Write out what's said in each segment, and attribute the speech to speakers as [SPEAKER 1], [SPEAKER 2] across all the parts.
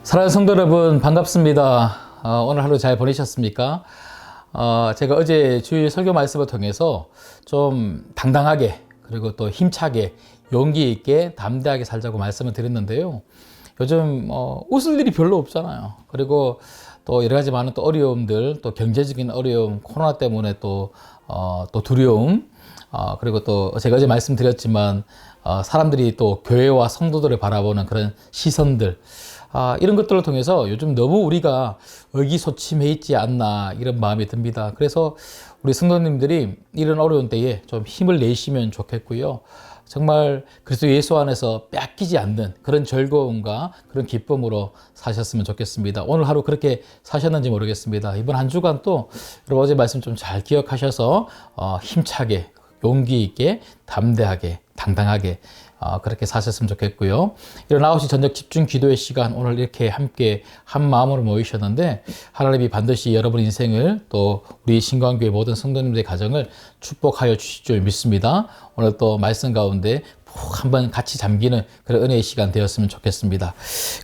[SPEAKER 1] 사랑하는 성도 여러분, 반갑습니다. 오늘 하루 잘 보내셨습니까? 제가 어제 주일 설교 말씀을 통해서 좀 당당하게, 그리고 또 힘차게, 용기 있게, 담대하게 살자고 말씀을 드렸는데요. 요즘 웃을 일이 별로 없잖아요. 그리고 또 여러 가지 많은 또 어려움들, 또 경제적인 어려움, 코로나 때문에 또 두려움, 그리고 또 제가 어제 말씀드렸지만 사람들이 또 교회와 성도들을 바라보는 그런 시선들, 이런 것들을 통해서 요즘 너무 우리가 의기소침해 있지 않나, 이런 마음이 듭니다. 그래서 우리 성도님들이 이런 어려운 때에 좀 힘을 내시면 좋겠고요. 정말 그리스도 예수 안에서 뺏기지 않는 그런 즐거움과 그런 기쁨으로 사셨으면 좋겠습니다. 오늘 하루 그렇게 사셨는지 모르겠습니다. 이번 한 주간 또 여러분 어제 말씀 좀 잘 기억하셔서 힘차게, 용기 있게, 담대하게, 당당하게 그렇게 사셨으면 좋겠고요. 이런 9시 저녁 집중 기도의 시간, 오늘 이렇게 함께 한 마음으로 모이셨는데 하나님이 반드시 여러분 인생을, 또 우리 신광교회 모든 성도님들의 가정을 축복하여 주실 줄 믿습니다. 오늘 또 말씀 가운데 푹 한번 같이 잠기는 그런 은혜의 시간 되었으면 좋겠습니다.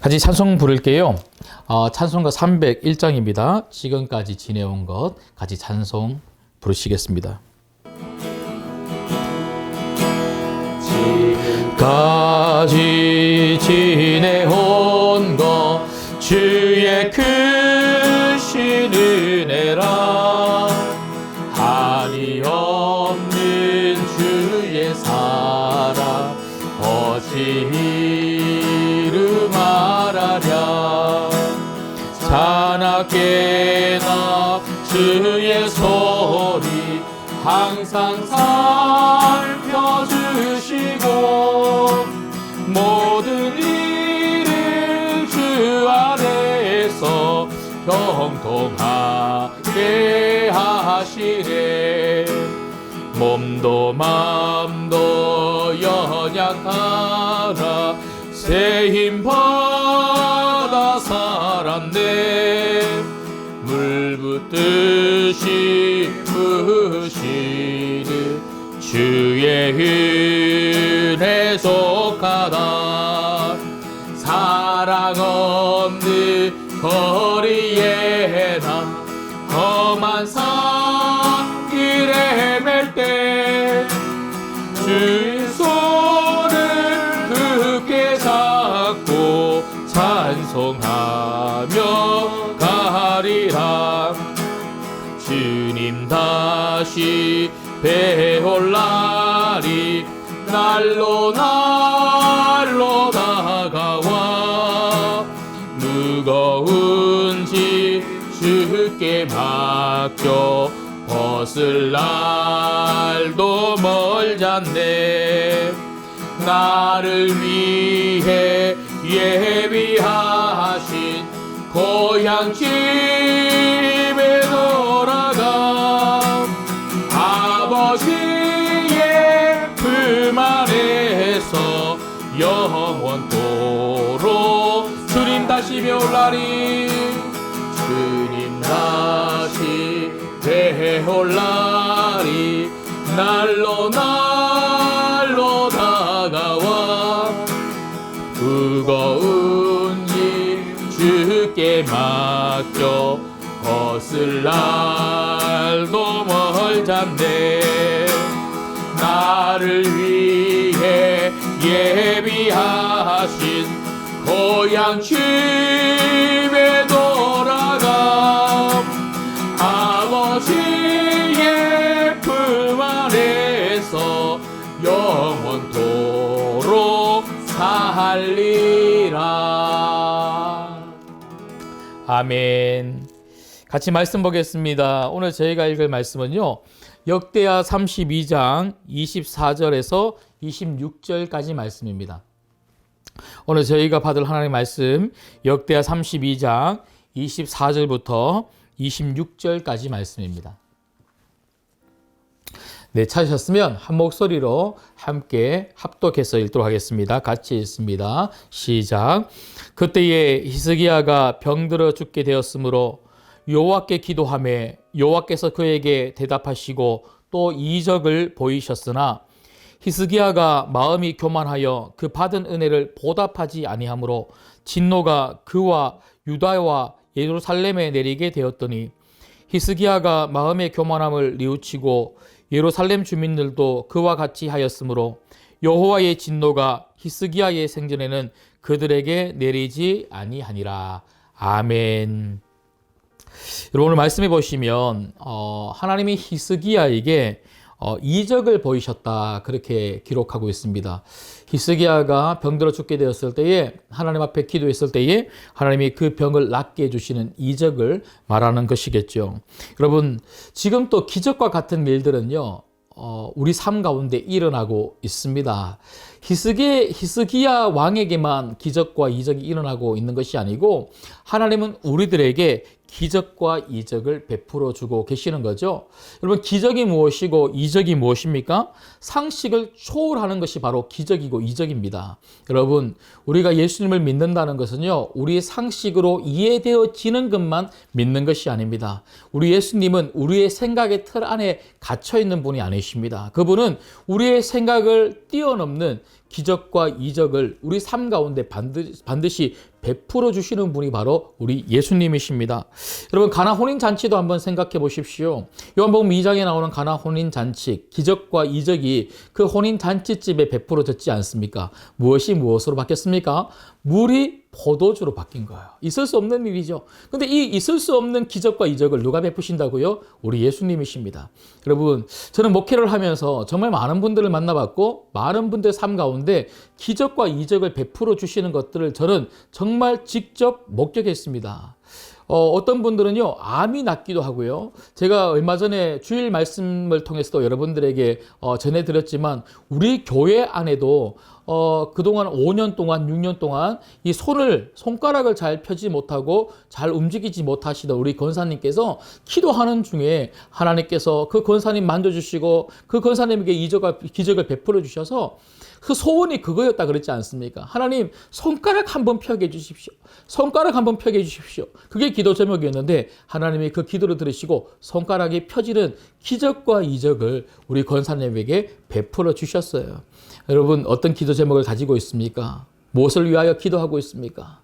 [SPEAKER 1] 같이 찬송 부를게요. 찬송가 301장입니다. 지금까지 지내온 것, 같이 찬송 부르시겠습니다. 지금까지 지내온 것 주의 크신 은혜라. 한이 없는 주의 사랑 어찌 이루 말하랴. 자나깨나 주의 소리 항상 살펴주시고 모든 일을 주 안에서 형통하게 하시네. 몸도 맘도 연약하라 새 힘 받아 살았네. 물 붓듯이 부으시는 주의 은혜 속하다. 사랑 없는 거리에 난 험한 산 길에 맬 때 주의 손을 굳게 잡고 찬송하며 가리라. 주님 다시 배올 날이 날로 다가와 무거운 짐 주께 맡겨 벗을 날도 멀잖네. 나를 위해 예비하신 고향 집에 돌아가 아버지의 품 안에서 영원토록 주님 다시 배올 날이 주님 다시 배올 날이 날로 다가와 무거운 짐 주께 맡겨 벗을 날도 멀잖네. 나를 위해 예비하신 고향 집에 돌아가 아버지의 품 안에서 영원토록 살리라. 아멘. 같이 말씀 보겠습니다. 오늘 저희가 읽을 말씀은요, 역대하 32장 24절에서 26절까지 말씀입니다. 오늘 저희가 받을 하나님의 말씀, 역대하 32장 24절부터 26절까지 말씀입니다. 네, 찾으셨으면 한 목소리로 함께 합독해서 읽도록 하겠습니다. 같이 읽습니다. 시작. 그때에 히스기야가 병들어 죽게 되었으므로 여호와께 기도하매 여호와께서 그에게 대답하시고 또 이적을 보이셨으나 히스기야가 마음이 교만하여 그 받은 은혜를 보답하지 아니하므로 진노가 그와 유다와 예루살렘에 내리게 되었더니 히스기야가 마음의 교만함을 뉘우치고 예루살렘 주민들도 그와 같이 하였으므로 여호와의 진노가 히스기야의 생전에는 그들에게 내리지 아니하니라. 아멘. 여러분 오늘 말씀해 보시면 하나님이 히스기야에게 이적을 보이셨다 그렇게 기록하고 있습니다. 히스기야가 병들어 죽게 되었을 때에 하나님 앞에 기도했을 때에 하나님이 그 병을 낫게 해주시는 이적을 말하는 것이겠죠. 여러분 지금 또 기적과 같은 일들은요 우리 삶 가운데 일어나고 있습니다. 히스기야 왕에게만 기적과 이적이 일어나고 있는 것이 아니고 하나님은 우리들에게 기적과 이적을 베풀어 주고 계시는 거죠. 여러분 기적이 무엇이고 이적이 무엇입니까? 상식을 초월하는 것이 바로 기적이고 이적입니다. 여러분 우리가 예수님을 믿는다는 것은요 우리의 상식으로 이해되어지는 것만 믿는 것이 아닙니다. 우리 예수님은 우리의 생각의 틀 안에 갇혀 있는 분이 아니십니다. 그분은 우리의 생각을 뛰어넘는 기적과 이적을 우리 삶 가운데 반드시 베풀어 주시는 분이 바로 우리 예수님이십니다. 여러분 가나 혼인잔치도 한번 생각해 보십시오. 요한복음 2장에 나오는 가나 혼인잔치, 기적과 이적이 그 혼인잔치집에 베풀어졌지 않습니까? 무엇이 무엇으로 바뀌었습니까? 물이 포도주로 바뀐 거예요. 있을 수 없는 일이죠. 근데 이 있을 수 없는 기적과 이적을 누가 베푸신다고요? 우리 예수님이십니다. 여러분 저는 목회를 하면서 정말 많은 분들을 만나봤고 많은 분들의 삶 가운데 기적과 이적을 베풀어 주시는 것들을 저는 정말 직접 목격했습니다. 어떤 분들은요 암이 낫기도 하고요. 제가 얼마 전에 주일 말씀을 통해서도 여러분들에게 전해드렸지만 우리 교회 안에도 그동안 5년 동안 6년 동안 이 손가락을 잘 펴지 못하고 잘 움직이지 못하시던 우리 권사님께서 기도하는 중에 하나님께서 그 권사님 만져주시고 그 권사님에게 기적을 베풀어 주셔서 그 소원이 그거였다 그랬지 않습니까? 하나님 손가락 한번 펴게 해주십시오. 손가락 한번 펴게 해주십시오. 그게 기도 제목이었는데 하나님이 그 기도를 들으시고 손가락이 펴지는 기적과 이적을 우리 권사님에게 베풀어 주셨어요. 여러분 어떤 기도 제목을 가지고 있습니까? 무엇을 위하여 기도하고 있습니까?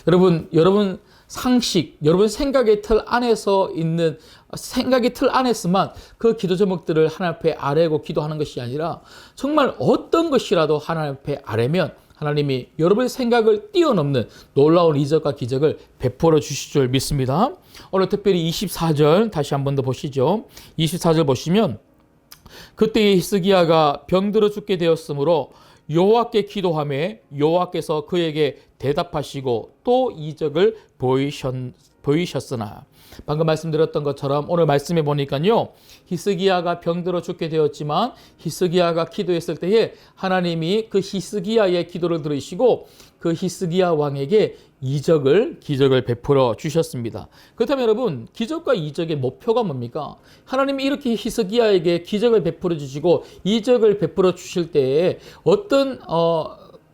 [SPEAKER 1] 여러분 상식, 여러분 생각의 틀 안에서 있는 생각의 틀 안에서만 그 기도 제목들을 하나님 앞에 아뢰고 기도하는 것이 아니라 정말 어떤 것이라도 하나님 앞에 아뢰면 하나님이 여러분의 생각을 뛰어넘는 놀라운 이적과 기적을 베풀어 주실 줄 믿습니다. 오늘 특별히 24절 다시 한 번 더 보시죠. 24절 보시면 그때 히스기야가 병들어 죽게 되었으므로 여호와께 기도하매 여호와께서 그에게 대답하시고 또 이적을 보이셨으나 방금 말씀드렸던 것처럼 오늘 말씀해 보니까요 히스기야가 병들어 죽게 되었지만 히스기야가 기도했을 때에 하나님이 그 히스기야의 기도를 들으시고 그 히스기야 왕에게 기적을 베풀어 주셨습니다. 그렇다면 여러분 기적과 이적의 목표가 뭡니까? 하나님이 이렇게 히스기야에게 기적을 베풀어 주시고 이적을 베풀어 주실 때에 어떤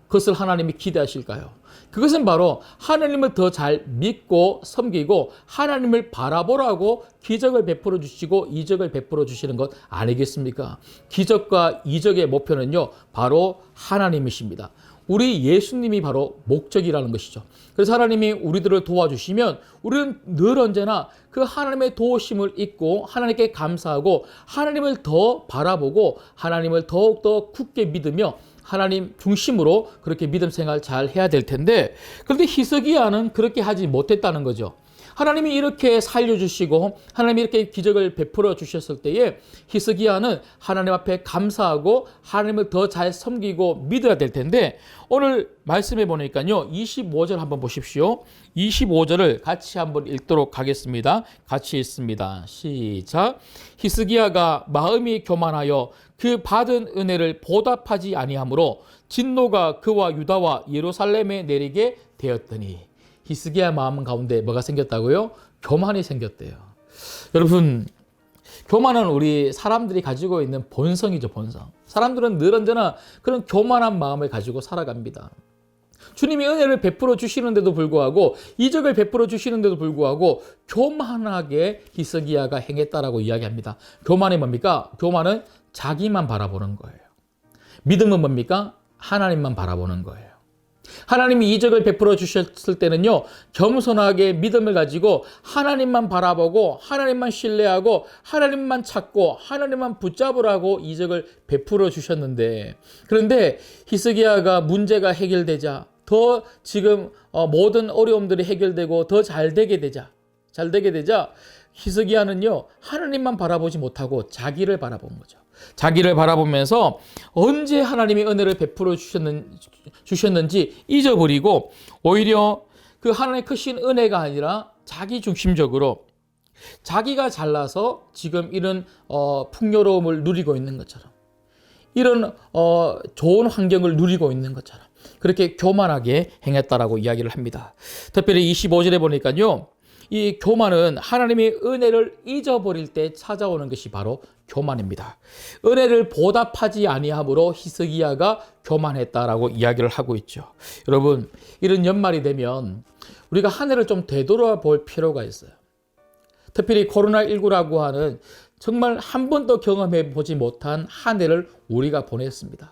[SPEAKER 1] 것을 하나님이 기대하실까요? 그것은 바로 하나님을 더 잘 믿고 섬기고 하나님을 바라보라고 기적을 베풀어 주시고 이적을 베풀어 주시는 것 아니겠습니까? 기적과 이적의 목표는요 바로 하나님이십니다. 우리 예수님이 바로 목적이라는 것이죠. 그래서 하나님이 우리들을 도와주시면 우리는 늘 언제나 그 하나님의 도우심을 잊고 하나님께 감사하고 하나님을 더 바라보고 하나님을 더욱더 굳게 믿으며 하나님 중심으로 그렇게 믿음 생활 잘 해야 될 텐데 그런데 히스기야는 그렇게 하지 못했다는 거죠. 하나님이 이렇게 살려주시고 하나님이 이렇게 기적을 베풀어 주셨을 때에 히스기야는 하나님 앞에 감사하고 하나님을 더 잘 섬기고 믿어야 될 텐데 오늘 말씀해 보니까요 25절 한번 보십시오. 25절을 같이 한번 읽도록 하겠습니다. 같이 읽습니다. 시작. 히스기야가 마음이 교만하여 그 받은 은혜를 보답하지 아니하므로 진노가 그와 유다와 예루살렘에 내리게 되었더니 히스기야 마음 가운데 뭐가 생겼다고요? 교만이 생겼대요. 여러분 교만은 우리 사람들이 가지고 있는 본성이죠. 본성. 사람들은 늘 언제나 그런 교만한 마음을 가지고 살아갑니다. 주님이 은혜를 베풀어 주시는데도 불구하고 이적을 베풀어 주시는데도 불구하고 교만하게 히스기야가 행했다라고 이야기합니다. 교만이 뭡니까? 교만은 자기만 바라보는 거예요. 믿음은 뭡니까? 하나님만 바라보는 거예요. 하나님이 이적을 베풀어 주셨을 때는요, 겸손하게 믿음을 가지고 하나님만 바라보고 하나님만 신뢰하고 하나님만 찾고 하나님만 붙잡으라고 이적을 베풀어 주셨는데, 그런데 히스기야가 문제가 해결되자 더 지금 모든 어려움들이 해결되고 더 잘 되게 되자 히스기야는요, 하나님만 바라보지 못하고 자기를 바라본 거죠. 자기를 바라보면서 언제 하나님이 은혜를 베풀어 주셨는지 잊어버리고 오히려 그 하나님의 크신 은혜가 아니라 자기 중심적으로 자기가 잘나서 지금 이런 풍요로움을 누리고 있는 것처럼, 이런 좋은 환경을 누리고 있는 것처럼 그렇게 교만하게 행했다라고 이야기를 합니다. 특별히 25절에 보니까요, 이 교만은 하나님의 은혜를 잊어버릴 때 찾아오는 것이 바로 교만입니다. 은혜를 보답하지 아니함으로 히스기야가 교만했다라고 이야기를 하고 있죠. 여러분, 이런 연말이 되면 우리가 한 해를 좀 되돌아볼 필요가 있어요. 특별히 코로나19라고 하는 정말 한 번도 경험해 보지 못한 한 해를 우리가 보냈습니다.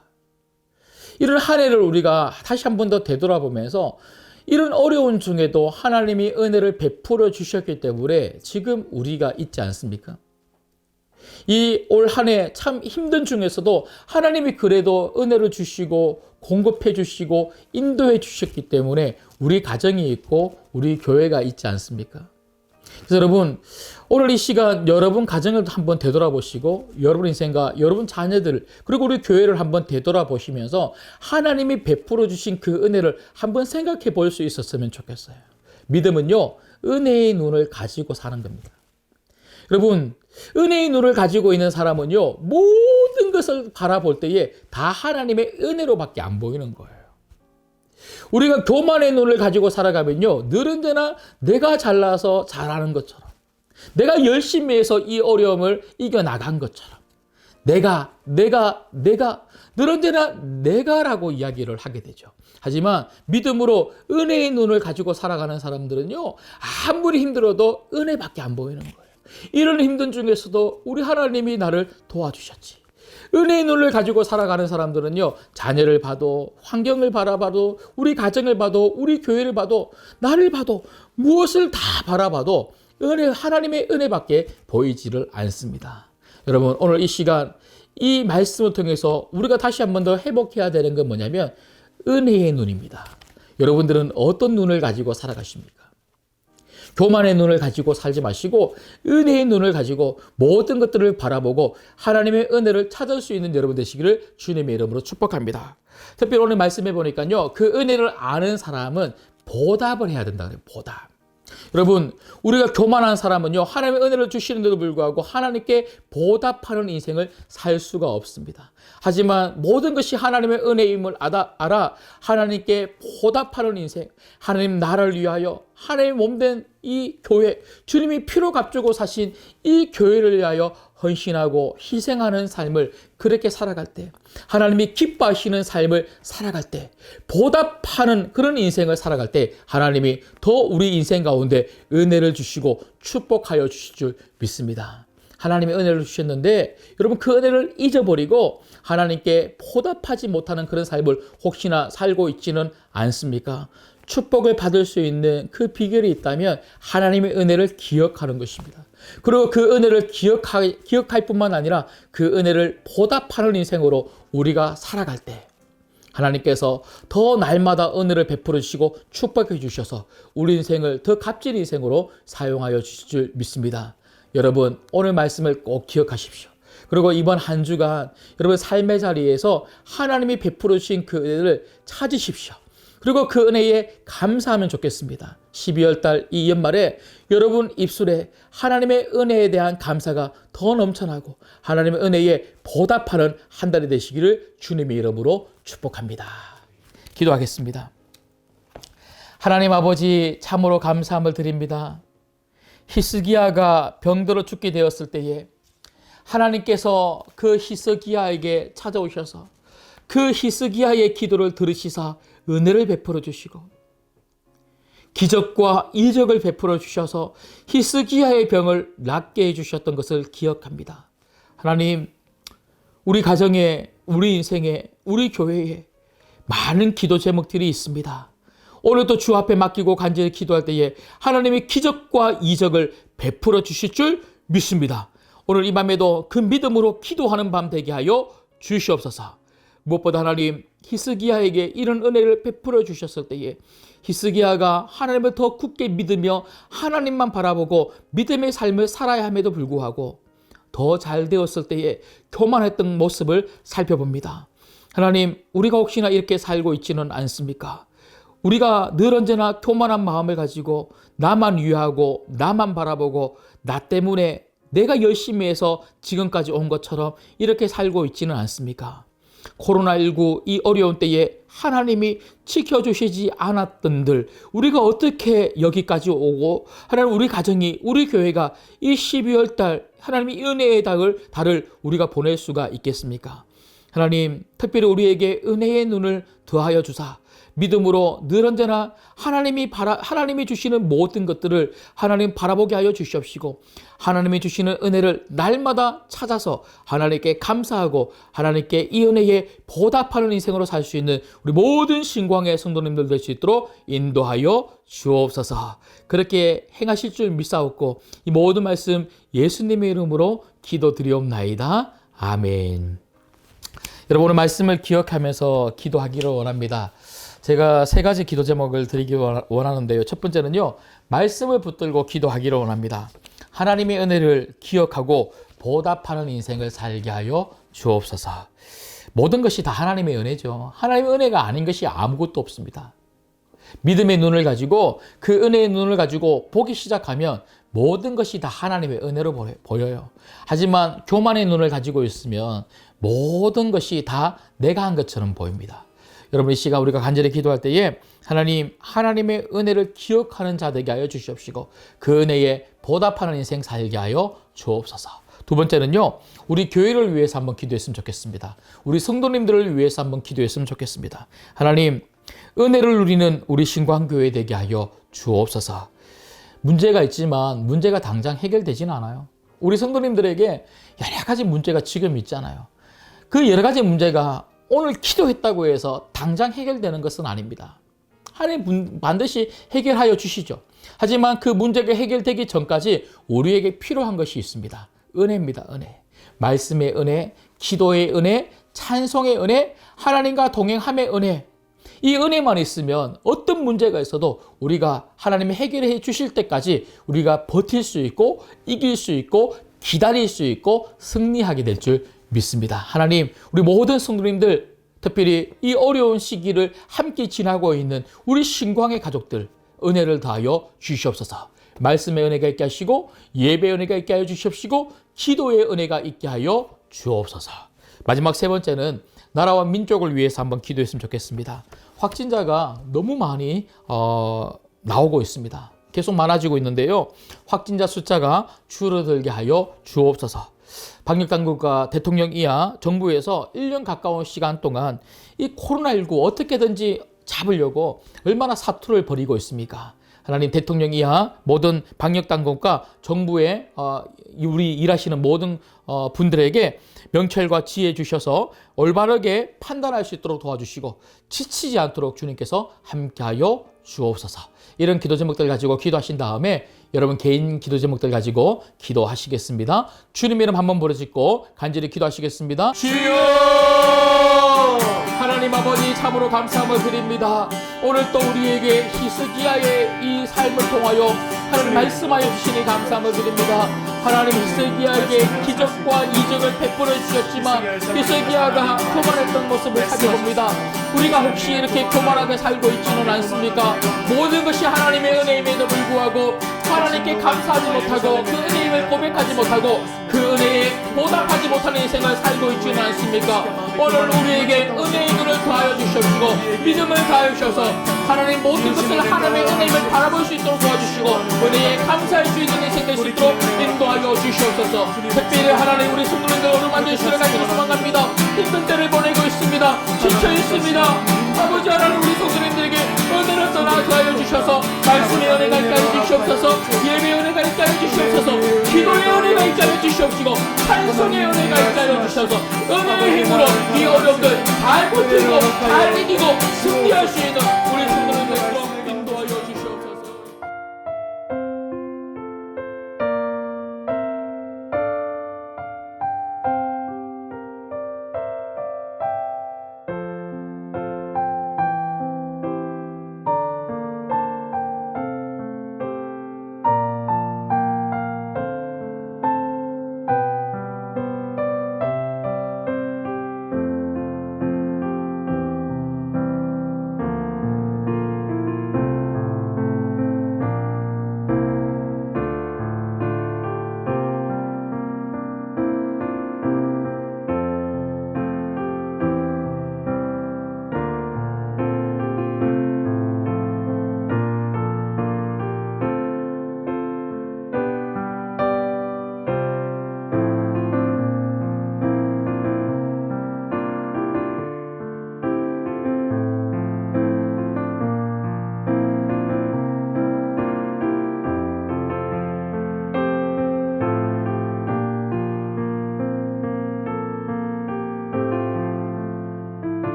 [SPEAKER 1] 이런 한 해를 우리가 다시 한 번 더 되돌아보면서 이런 어려운 중에도 하나님이 은혜를 베풀어 주셨기 때문에 지금 우리가 있지 않습니까? 이 올 한 해 참 힘든 중에서도 하나님이 그래도 은혜를 주시고 공급해 주시고 인도해 주셨기 때문에 우리 가정이 있고 우리 교회가 있지 않습니까? 그래서 여러분, 오늘 이 시간 여러분 가정을 한번 되돌아보시고 여러분 인생과 여러분 자녀들 그리고 우리 교회를 한번 되돌아보시면서 하나님이 베풀어 주신 그 은혜를 한번 생각해 볼 수 있었으면 좋겠어요. 믿음은요, 은혜의 눈을 가지고 사는 겁니다. 여러분, 은혜의 눈을 가지고 있는 사람은요, 모든 것을 바라볼 때에 다 하나님의 은혜로밖에 안 보이는 거예요. 우리가 교만의 눈을 가지고 살아가면요, 늘은데나 내가 잘나서 잘하는 것처럼, 내가 열심히 해서 이 어려움을 이겨나간 것처럼, 내가 늘은데나 내가라고 이야기를 하게 되죠. 하지만 믿음으로 은혜의 눈을 가지고 살아가는 사람들은요, 아무리 힘들어도 은혜밖에 안 보이는 거예요. 이런 힘든 중에서도 우리 하나님이 나를 도와주셨지. 은혜의 눈을 가지고 살아가는 사람들은요, 자녀를 봐도 환경을 바라봐도 우리 가정을 봐도 우리 교회를 봐도 나를 봐도 무엇을 다 바라봐도 하나님의 은혜밖에 보이지를 않습니다. 여러분, 오늘 이 시간 이 말씀을 통해서 우리가 다시 한 번 더 회복해야 되는 건 뭐냐면 은혜의 눈입니다. 여러분들은 어떤 눈을 가지고 살아가십니까? 교만의 눈을 가지고 살지 마시고 은혜의 눈을 가지고 모든 것들을 바라보고 하나님의 은혜를 찾을 수 있는 여러분 되시기를 주님의 이름으로 축복합니다. 특별히 오늘 말씀해 보니까요, 그 은혜를 아는 사람은 보답을 해야 된다 그래요. 보답. 여러분, 우리가 교만한 사람은요, 하나님의 은혜를 주시는데도 불구하고 하나님께 보답하는 인생을 살 수가 없습니다. 하지만 모든 것이 하나님의 은혜임을 알아 하나님께 보답하는 인생, 하나님 나를 위하여 하나님의 몸된 이 교회, 주님이 피로 값주고 사신 이 교회를 위하여 헌신하고 희생하는 삶을 그렇게 살아갈 때, 하나님이 기뻐하시는 삶을 살아갈 때, 보답하는 그런 인생을 살아갈 때 하나님이 더 우리 인생 가운데 은혜를 주시고 축복하여 주실 줄 믿습니다. 하나님의 은혜를 주셨는데 여러분, 그 은혜를 잊어버리고 하나님께 보답하지 못하는 그런 삶을 혹시나 살고 있지는 않습니까? 축복을 받을 수 있는 그 비결이 있다면 하나님의 은혜를 기억하는 것입니다. 그리고 그 은혜를 기억할 뿐만 아니라 그 은혜를 보답하는 인생으로 우리가 살아갈 때 하나님께서 더 날마다 은혜를 베풀어 주시고 축복해 주셔서 우리 인생을 더 값진 인생으로 사용하여 주실 줄 믿습니다. 여러분, 오늘 말씀을 꼭 기억하십시오. 그리고 이번 한 주간 여러분 삶의 자리에서 하나님이 베풀어 주신 그 은혜를 찾으십시오. 그리고 그 은혜에 감사하면 좋겠습니다. 12월 달 이 연말에 여러분 입술에 하나님의 은혜에 대한 감사가 더 넘쳐나고 하나님의 은혜에 보답하는 한 달이 되시기를 주님의 이름으로 축복합니다. 기도하겠습니다. 하나님 아버지, 참으로 감사함을 드립니다. 히스기야가 병들어 죽게 되었을 때에 하나님께서 그 히스기야에게 찾아오셔서 그 히스기야의 기도를 들으시사 은혜를 베풀어 주시고 기적과 이적을 베풀어 주셔서 히스기야의 병을 낫게 해주셨던 것을 기억합니다. 하나님, 우리 가정에, 우리 인생에 우리 교회에 많은 기도 제목들이 있습니다. 오늘도 주 앞에 맡기고 간절히 기도할 때에 하나님의 기적과 이적을 베풀어 주실 줄 믿습니다. 오늘 이 밤에도 그 믿음으로 기도하는 밤 되게 하여 주시옵소서. 무엇보다 하나님, 히스기야에게 이런 은혜를 베풀어 주셨을 때에 히스기야가 하나님을 더 굳게 믿으며 하나님만 바라보고 믿음의 삶을 살아야 함에도 불구하고 더 잘 되었을 때에 교만했던 모습을 살펴봅니다. 하나님, 우리가 혹시나 이렇게 살고 있지는 않습니까? 우리가 늘 언제나 교만한 마음을 가지고 나만 위하고 나만 바라보고 나 때문에 내가 열심히 해서 지금까지 온 것처럼 이렇게 살고 있지는 않습니까? 코로나19 이 어려운 때에 하나님이 지켜주시지 않았던들 우리가 어떻게 여기까지 오고 하나님 우리 가정이 우리 교회가 이 12월 달 하나님의 은혜의 달을 우리가 보낼 수가 있겠습니까? 하나님, 특별히 우리에게 은혜의 눈을 더하여 주사 믿음으로 늘 언제나 하나님이 주시는 모든 것들을 하나님 바라보게 하여 주시옵시고 하나님이 주시는 은혜를 날마다 찾아서 하나님께 감사하고 하나님께 이 은혜에 보답하는 인생으로 살 수 있는 우리 모든 신광의 성도님들 될 수 있도록 인도하여 주옵소서. 그렇게 행하실 줄 믿사옵고 이 모든 말씀 예수님의 이름으로 기도드리옵나이다. 아멘. 여러분, 오늘 말씀을 기억하면서 기도하기를 원합니다. 제가 3가지 기도 제목을 드리기 원하는데요. 첫 번째는요, 말씀을 붙들고 기도하기를 원합니다. 하나님의 은혜를 기억하고 보답하는 인생을 살게 하여 주옵소서. 모든 것이 다 하나님의 은혜죠. 하나님의 은혜가 아닌 것이 아무것도 없습니다. 믿음의 눈을 가지고 그 은혜의 눈을 가지고 보기 시작하면 모든 것이 다 하나님의 은혜로 보여요. 하지만 교만의 눈을 가지고 있으면 모든 것이 다 내가 한 것처럼 보입니다. 여러분, 이 시간 우리가 간절히 기도할 때에 하나님의 은혜를 기억하는 자 되게 하여 주시옵시고 그 은혜에 보답하는 인생 살게 하여 주옵소서. 두 번째는요, 우리 교회를 위해서 한번 기도했으면 좋겠습니다. 우리 성도님들을 위해서 한번 기도했으면 좋겠습니다. 하나님, 은혜를 누리는 우리 신광교회 되게 하여 주옵소서. 문제가 있지만 문제가 당장 해결되지는 않아요. 우리 성도님들에게 여러 가지 문제가 지금 있잖아요. 그 여러 가지 문제가 오늘 기도했다고 해서 당장 해결되는 것은 아닙니다. 하나님 반드시 해결하여 주시죠. 하지만 그 문제가 해결되기 전까지 우리에게 필요한 것이 있습니다. 은혜입니다. 은혜. 말씀의 은혜, 기도의 은혜, 찬송의 은혜, 하나님과 동행함의 은혜. 이 은혜만 있으면 어떤 문제가 있어도 우리가 하나님이 해결해 주실 때까지 우리가 버틸 수 있고 이길 수 있고 기다릴 수 있고 승리하게 될 줄 믿습니다. 하나님, 우리 모든 성도님들, 특별히 이 어려운 시기를 함께 지나고 있는 우리 신광의 가족들 은혜를 다하여 주시옵소서. 말씀의 은혜가 있게 하시고 예배의 은혜가 있게 하여 주시옵시고 기도의 은혜가 있게 하여 주옵소서. 마지막 3번째는 나라와 민족을 위해서 한번 기도했으면 좋겠습니다. 확진자가 너무 많이 나오고 있습니다. 계속 많아지고 있는데요. 확진자 숫자가 줄어들게 하여 주옵소서. 방역당국과 대통령 이하 정부에서 1년 가까운 시간 동안 이 코로나19 어떻게든지 잡으려고 얼마나 사투를 벌이고 있습니까? 하나님, 대통령 이하 모든 방역당국과 정부의 우리 일하시는 모든 분들에게 명철과 지혜 주셔서 올바르게 판단할 수 있도록 도와주시고 지치지 않도록 주님께서 함께하여 주옵소서. 이런 기도 제목들 가지고 기도하신 다음에 여러분 개인 기도 제목들 가지고 기도하시겠습니다. 주님 이름 한번 부르짖고 간절히 기도하시겠습니다. 주여! 하나님 아버지, 참으로 감사함을 드립니다. 오늘 또 우리에게 히스기야의 이 삶을 통하여 하나님 말씀하여 주시니 감사함을 드립니다. 하나님, 히스기야에게 기적과 이적을 베풀어 주셨지만 히스기야가 교만했던 모습을 살펴봅니다. 우리가 혹시 이렇게 교만하게 살고 있지는 않습니까? 모든 것이 하나님의 은혜임에도 불구하고 하나님께 감사하지 못하고 그 은혜임을 고백하지 못하고 그 은혜에 보답하지 못하는 인생을 살고 있지는 않습니까? 오늘 우리에게 은혜의 눈을 더하여 주시옵시고 믿음을 더하여 주셔서 하나님 모든 것을 하나님의 은혜임을 바라볼 수 있도록 도와주시고 은혜에 감사할 수 있는 인생 될 수 있도록 인도하여 주시옵소서. 특별히 하나님, 우리 성도님들 오늘 완전히 수련하기로 소망합니다. 힘든 때를 보내고 있습니다. 지쳐 있습니다. 아버지 하나님, 우리 성도님들에게 은혜를 더하여 주셔서 말씀의 은혜가 있게 하여 주시옵소서. 예배의 은혜가 있게 하여 주시옵소서. 기도의 은혜가 있게 하여 주시옵시고 찬송의 은혜가 있게 하여 주셔서 은혜의 힘으로 이
[SPEAKER 2] 어려움들 잘 버티고 잘 이기고